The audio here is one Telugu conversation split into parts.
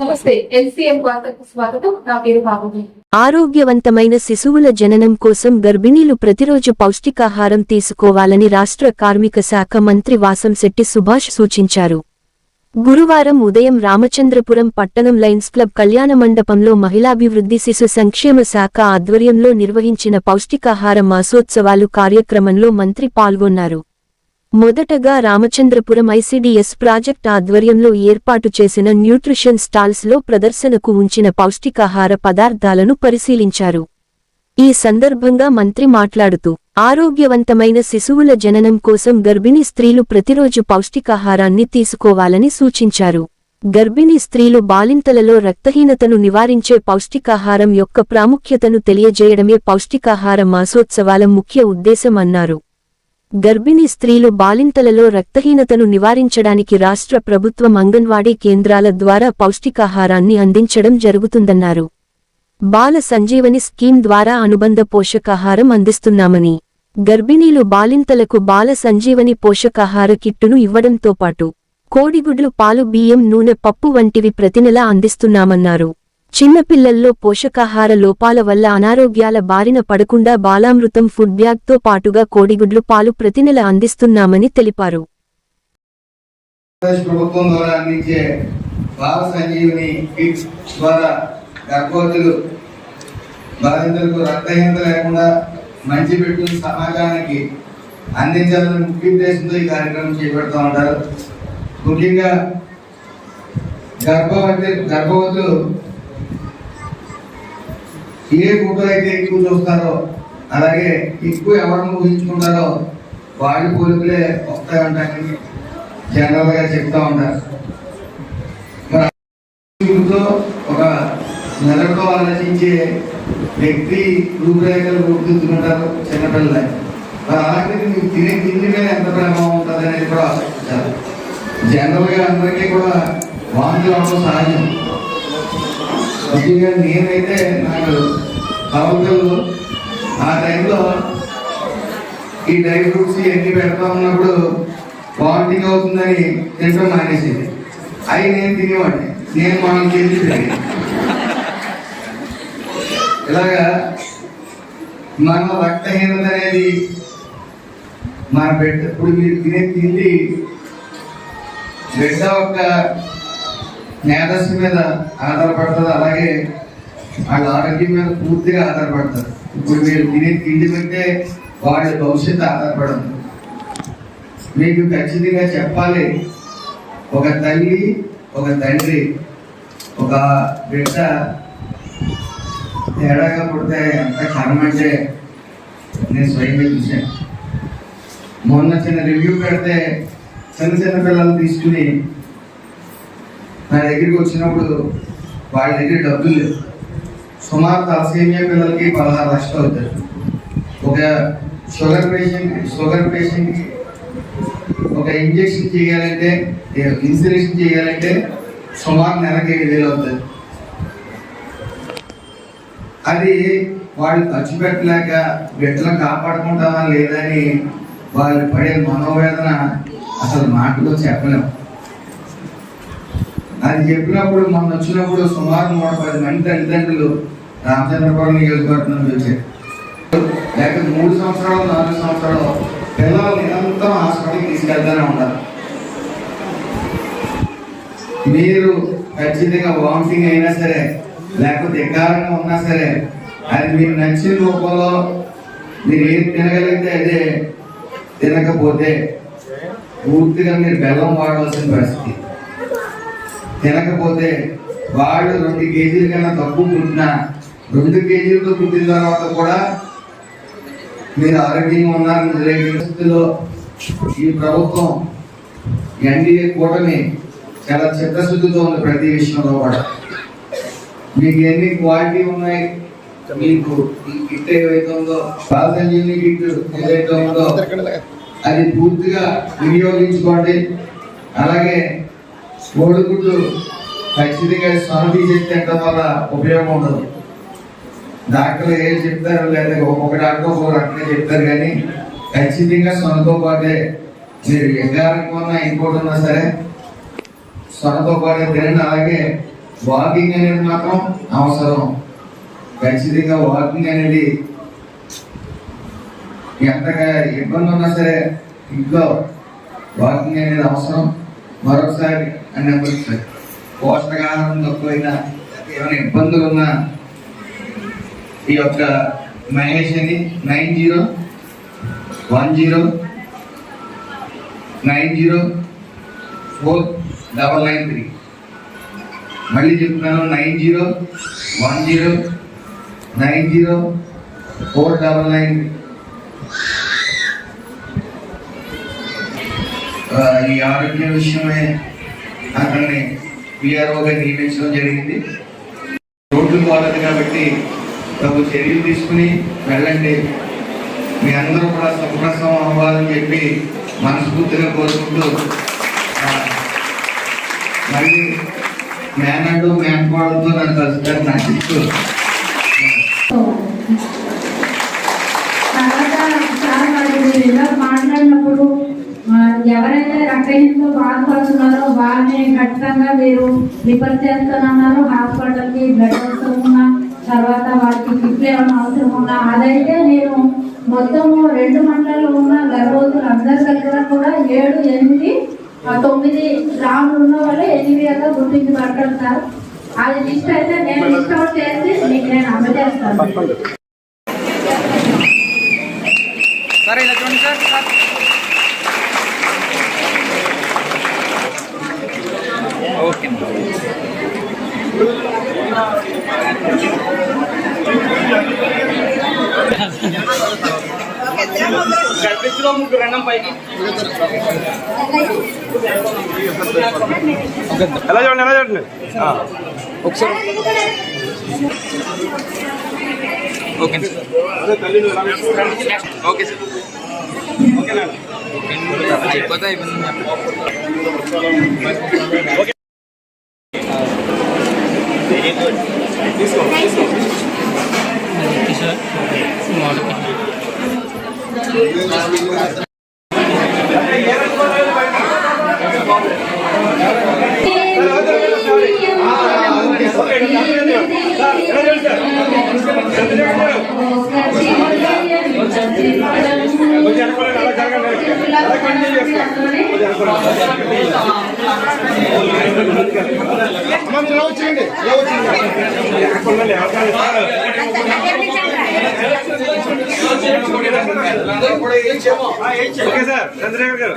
నమస్తే, ఎల్సీఎం వార్తకు స్వాగతం. నా పేరు బాబుని. ఆరోగ్యవంతమైన శిశువుల జననం కోసం గర్భిణీలు ప్రతిరోజు పౌష్టికాహారం తీసుకోవాలని రాష్ట్ర కార్మిక శాఖ మంత్రి వాసంశెట్టి సుభాష్ సూచించారు. గురువారం ఉదయం రామచంద్రపురం పట్టణం లయన్స్ క్లబ్ కళ్యాణ మండపంలో మహిళాభివృద్ధి శిశు సంక్షేమ శాఖ ఆధ్వర్యంలో నిర్వహించిన పౌష్టికాహార మాసోత్సవాలు కార్యక్రమంలో మంత్రి పాల్గొన్నారు. మొదటగా రామచంద్రపురం ఐసీడీఎస్ ప్రాజెక్ట్ ఆధ్వర్యంలో ఏర్పాటు చేసిన న్యూట్రిషన్ స్టాల్స్ లో ప్రదర్శనకు ఉంచిన పౌష్టికాహార పదార్థాలను పరిశీలించారు. ఈ సందర్భంగా మంత్రి మాట్లాడుతూ, ఆరోగ్యవంతమైన శిశువుల జననం కోసం గర్భిణీ స్త్రీలు ప్రతిరోజు పౌష్టికాహారాన్ని తీసుకోవాలని సూచించారు. గర్భిణీ స్త్రీలు బాలింతలలో రక్తహీనతను నివారించే పౌష్టికాహారం యొక్క ప్రాముఖ్యతను తెలియజేయడమే పౌష్టికాహార మాసోత్సవాల ముఖ్య ఉద్దేశం అన్నారు. గర్భిణీ స్త్రీలు బాలింతలలో రక్తహీనతను నివారించడానికి రాష్ట్ర ప్రభుత్వం అంగన్వాడీ కేంద్రాల ద్వారా పౌష్టికాహారాన్ని అందించడం జరుగుతుందన్నారు. బాల సంజీవని స్కీమ్ ద్వారా అనుబంధ పోషకాహారం అందిస్తున్నామని, గర్భిణీలు బాలింతలకు బాల సంజీవని పోషకాహార కిట్టును ఇవ్వడంతో పాటు కోడిగుడ్లు, పాలు, బియ్యం, నూనె, పప్పు వంటివి ప్రతినెలా అందిస్తున్నామన్నారు. చిన్నపిల్లల్లో పోషకాహార లోపాల వల్ల అనారోగ్యాల బారిన పడకుండా బాలామృతం ఫుడ్ బ్యాగ్తో పాటుగా కోడిగుడ్లు, పాలు ప్రతినెల అందిస్తున్నామని తెలిపారు. ప్రభుత్వం ద్వారా అందించే బాల సంజీవని కిట్స్ ద్వారా గర్భవతులు బాధితులకు రక్తహీనత లేకుండా మంచి బిడ్డలు సమాజానికి అందించాలని ముఖ్య ఉద్దేశంతో ఈ కార్యక్రమం చేపడుతూ ఉంటారు. ముఖ్యంగా గర్భవతులు ఏ ఫోటో అయితే ఎక్కువ చూస్తారో, అలాగే ఎక్కువ ఎవరిని ఊహించుకుంటారో వాడి పోలికలే వస్తాయంటారని జనరల్ గా చెప్తా ఉంటారు. ఒక నెలతో ఆలోచించే వ్యక్తి రూపురేఖలు రూపుదిద్దుకుంటారు చిన్నపిల్లలు. మరి అలాంటిది మీకు తినే తిండి మీద ఎంత ప్రభావం ఉంటుంది అనేది కూడా ఆలోచించాలి. జనరల్ గా అందరికీ కూడా వాంతులు అవడం సహజం. ముఖ్యంగా నేనైతే నాకు అవకలు ఆ టైంలో ఈ డ్రై ఫ్రూట్స్ ఇవన్నీ పెడతా ఉన్నప్పుడు వామిటింగ్ అవుతుందని తినడం మానేసింది. అవి నేను తినేవాడిని. నేను మనం చేసి ఇలాగా మన రక్తహీనత అనేది మన బిడ్డ ఇప్పుడు మీరు తినే తిండి బిడ్డ యొక్క మేధస్సు మీద ఆధారపడుతుంది, అలాగే వాళ్ళ ఆరోగ్యం మీద పూర్తిగా ఆధారపడతారు. ఇప్పుడు మీరు తినే తిండి బట్టే వాళ్ళ భవిష్యత్తు ఆధారపడదు. మీకు ఖచ్చితంగా చెప్పాలి, ఒక తల్లి, ఒక తండ్రి, ఒక బిడ్డ తేడాగా పుడితే ఎంత కర్మంటే నేను స్వయంగా చూశాను. మొన్న చిన్న రివ్యూ పెడితే చిన్న చిన్న పిల్లలు తీసుకుని నా దగ్గరికి వచ్చినప్పుడు వాళ్ళ దగ్గర డబ్బులు లేవు. సుమారు తలసేమియా పిల్లలకి 16 లక్షలు అవుతారు. ఒక షుగర్ పేషెంట్కి ఒక ఇంజెక్షన్ చేయాలంటే, ఇన్సులేషన్ చేయాలంటే సుమారు నెలకి 7,000 అవుతుంది. అది వాళ్ళు ఖర్చు పెట్టలేక బిడ్డలను కాపాడుకుంటామా లేదని వాళ్ళు పడే మనోవేదన అసలు మాటలో చెప్పలేము. అది చెప్పినప్పుడు మొన్న వచ్చినప్పుడు సుమారు 110 మంది తల్లిదండ్రులు రామచంద్రపురం నియోజకవర్గం నుంచి వచ్చారు. లేక 3 సంవత్సరాలు 4 సంవత్సరాలు పిల్లలు నిరంతరం హాస్పిటల్కి తీసుకెళ్తానే ఉంటారు. మీరు ఖచ్చితంగా వామిటింగ్ అయినా సరే, లేకపోతే ఎగారంగా ఉన్నా సరే, అది మీకు నచ్చిన రూపంలో మీరు ఏం తినగలిగితే అదే, తినకపోతే పూర్తిగా మీరు బెల్లం వాడవలసిన పరిస్థితి. తినకపోతే వాళ్ళు 2 కేజీల కన్నా తక్కువ పుట్టినా 2 కేజీలతో పుట్టిన తర్వాత కూడా మీరు ఆరోగ్యంగా ఉన్నారని పరిస్థితుల్లో ఈ ప్రభుత్వం ఎన్డీఏ కూటమి చాలా చిత్తశుద్ధితో ఉంది. ప్రతి విషయంలో కూడా మీకు ఎన్ని క్వాలిటీ ఉన్నాయి, మీకు ఈ కిట్ ఏవైతే ఉందో, బాల సంజీవని కిట్ ఏదైతే ఉందో అది పూర్తిగా వినియోగించుకోండి. అలాగే కోడిగుడ్లు ఖచ్చితంగా సొన తీసేసి తినడం వల్ల ఉపయోగం ఉండదు. డాక్టర్లు ఏం చెప్తారు, లేదా ఒక్కొక్క డాక్టర్ ఒక్కొక్క రకంగా చెప్తారు, కానీ ఖచ్చితంగా సొనతో పాటే మీరు ఎగారికి ఉన్నా ఇంకోటి ఉన్నా సరే సొనతో పాటే తినండి. అలాగే వాకింగ్ అనేది మాత్రం అవసరం. ఖచ్చితంగా వాకింగ్ అనేది ఎంతగా ఇబ్బంది ఉన్నా సరే ఇంట్లో వాకింగ్ అనేది అవసరం. మరొకసారి అన్నప్పుడు పోషకాహారం తక్కువైనా ఏమైనా ఇబ్బందులు ఉన్నా ఈ యొక్క మహేష్ అని 9010904993. మళ్ళీ చెప్తున్నాను, 9010904993. ఈ ఆరోగ్య విషయమే అతన్ని పిఆర్ఓగా నియమించడం జరిగింది. రోడ్లు బాగలేదు కాబట్టి తగు చర్యలు తీసుకుని వెళ్ళండి. మీ అందరూ కూడా సుప్రసవం అవ్వాలని చెప్పి మనస్ఫూర్తిగా కోరుకుంటూ మళ్ళీ మేనడు మేనకోడలతో నన్ను కలుస్తారు నచ్చిస్తూ మాట్లాడినప్పుడు ఎవరైతే రక్తహీనతో బాధపడుతున్నారో వారిని ఖచ్చితంగా మీరు రిఫర్ చేస్తానన్నారు హాస్పిటల్కి. బ్లడ్ అవసరం ఉన్నా, తర్వాత వారికి కిట్లు ఏమైనా అవసరం ఉన్నా, అదైతే నేను మొత్తము 2 మండలాలు ఉన్న గర్భవతులు అందరి దగ్గర కూడా 7, 8, 9 గ్రాములు ఉన్న వాళ్ళు ఎనిమిదిగా గుర్తించబడతారు సార్. అది లిస్ట్ అయితే నేను లిస్ట్ అవుట్ చేసి మీకు నేను అందజేస్తాను. ఓకే ముగ్గురు అన్నం పైకి ఎలా చూడండి ఒకసారి. ఓకే సార్, ఓకే సార్, ఓకేనా? అయిపోతే అయిపోయింది. ఓకే సార్, చంద్రశేఖర్ గారు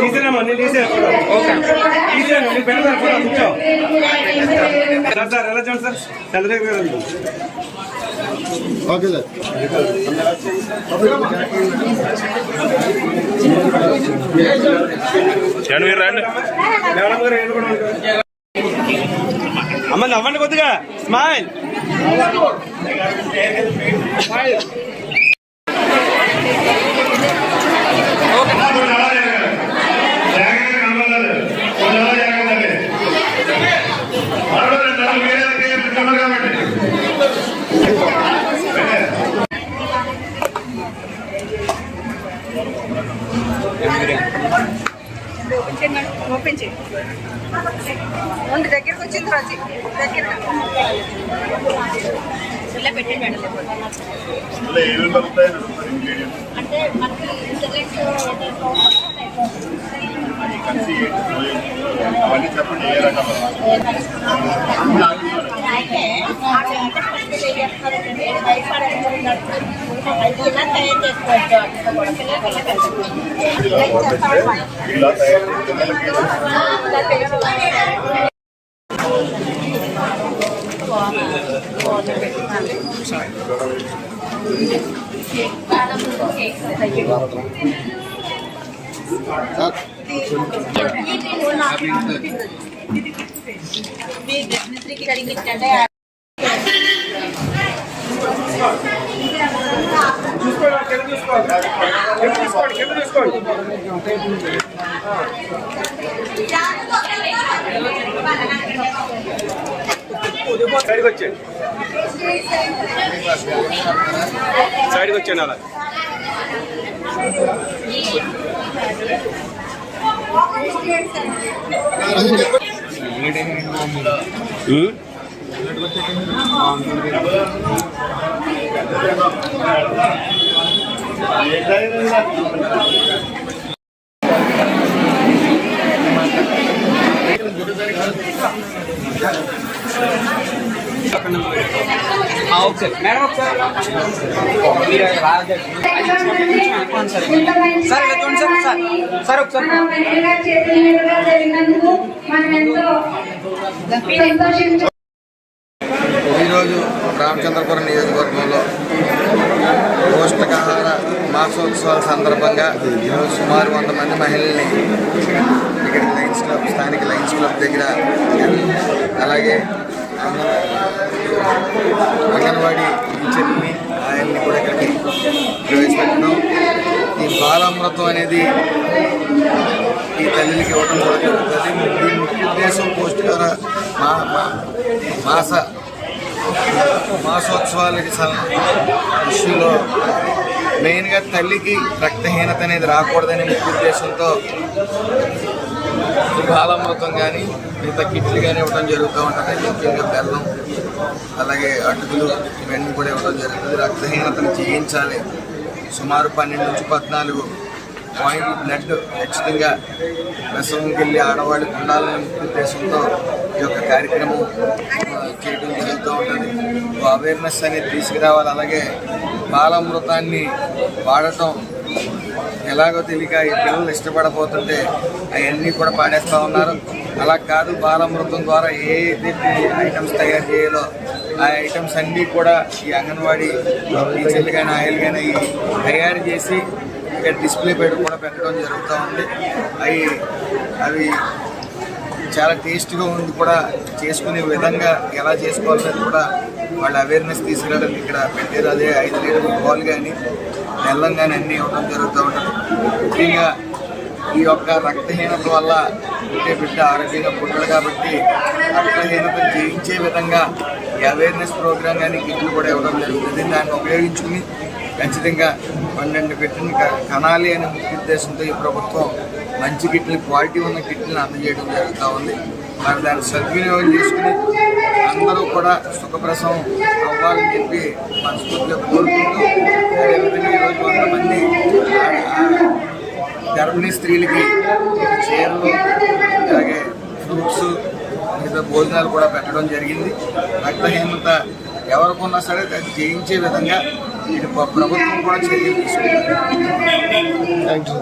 తీసానమ్మా, నేను తీసాను. ఓకే తీసాను, నేను పెడతాను కూడా కూర్చో సార్. ఎలా చూడండి సార్, చంద్రశేఖర్ గారు. Okay sir. అమ్మ నవ్వండి కొద్దిగా, స్మైల్. ఓపెన్ చేయి. ముందు దగ్గరకు వచ్చింది రోజు దగ్గర ఇలా పెట్టండి. అంటే మనకి ఇంటర్నెట్ అవన్నీ చెప్పండి. ఏ రకం ఇలా తయారు సైడ్కి వచ్చేయండి, సైడ్కి వచ్చేయండి. అలా ఒకసారి మేడం ఒకసారి సార్ ఒకసారి ఈరోజు రామచంద్రపురం నియోజకవర్గంలో పౌష్టికాహార మాసోత్సవాల సందర్భంగా ఈరోజు సుమారు 100 మంది మహిళల్ని ఇక్కడ లయన్స్ క్లబ్, స్థానిక లయన్స్ క్లబ్ దగ్గర, అలాగే అంగన్వాడీ టీచర్ని ఆయన్ని కూడా ఇక్కడికి ప్రవేశపెట్టడం. ఈ బాలామృతం అనేది ఈ తల్లికి ఇవ్వడం కూడా జరుగుతుంది. ఈ ముఖ్య ఉద్దేశం పౌష్టికాహార మాసోత్సవాలకి ఇష్యూలో మెయిన్గా తల్లికి రక్తహీనత అనేది రాకూడదనే ముఖ్య ఉద్దేశంతో బాలామృతం కానీ మిగతా కిట్లు కానీ ఇవ్వడం జరుగుతూ ఉంటుంది. ముఖ్యంగా బెల్లం, అలాగే అటుకులు ఇవన్నీ కూడా ఇవ్వడం జరుగుతుంది. రక్తహీనతను చేయించాలి. సుమారు 12 నుంచి 14 పాయింట్ బ్లడ్ ఖచ్చితంగా ప్రసవంకి వెళ్ళి ఆడవాళ్ళకి ఉండాలనే ముఖ్య ఉద్దేశంతో ఈ యొక్క కార్యక్రమం చేయడం జరుగుతూ ఉంటుంది. అవేర్నెస్ అనేది తీసుకురావాలి. అలాగే బాలామృతాన్ని వాడటం ఎలాగో తెలియక ఈ పిల్లలు ఇష్టపడబోతుంటే అవన్నీ కూడా పాడేస్తూ ఉన్నారు. అలా కాదు, బాలామృతం ద్వారా ఏ ఐటమ్స్ తయారు చేయాలో ఆ ఐటమ్స్ అన్నీ కూడా ఈ అంగన్వాడీ టీచర్లు కానీ ఆయిల్ కానీ తయారు చేసి ఇక్కడ డిస్ప్లే కూడా పెట్టడం జరుగుతూ ఉంది. అవి చాలా టేస్ట్గా ఉంది కూడా. చేసుకునే విధంగా ఎలా చేసుకోవాలని కూడా వాళ్ళు అవేర్నెస్ తీసుకురావడానికి ఇక్కడ పెట్టారు. అదే 5 లీటర్ల పాలు కానీ బెల్లం కానీ అన్నీ ఇవ్వడం జరుగుతూ ఉంటుంది. ముఖ్యంగా ఈ యొక్క రక్తహీనత వల్ల పుట్టే బిడ్డ ఆరోగ్యంగా పుట్టాడు కాబట్టి రక్తహీనతను జయించే విధంగా ఈ అవేర్నెస్ ప్రోగ్రామ్ కానీ కిట్లు కూడా ఇవ్వడం జరుగుతుంది. దాన్ని ఉపయోగించుకుని ఖచ్చితంగా 12 బిడ్డని కనాలి అనే ముఖ్య ఉద్దేశంతో ఈ ప్రభుత్వం మంచి కిట్లు, క్వాలిటీ ఉన్న కిట్లను అందజేయడం జరుగుతూ ఉంది. మరి దాన్ని సద్వినియోగం చేసుకుని అందరూ కూడా సుఖప్రసవం అవ్వాలని చెప్పి మనస్ఫూర్తిగా కోరుకుంటూ, అదేవిధంగా ఈరోజు 100 మంది గర్భిణీ స్త్రీలకి చీరలు, అలాగే ఫ్రూట్స్, మిగతా భోజనాలు కూడా పెట్టడం జరిగింది. రక్తహీనత ఎవరికున్నా సరే దాన్ని జయించే విధంగా ఇది ప్రభుత్వం కూడా చర్యలు తీసుకుంటుంది. Thank you.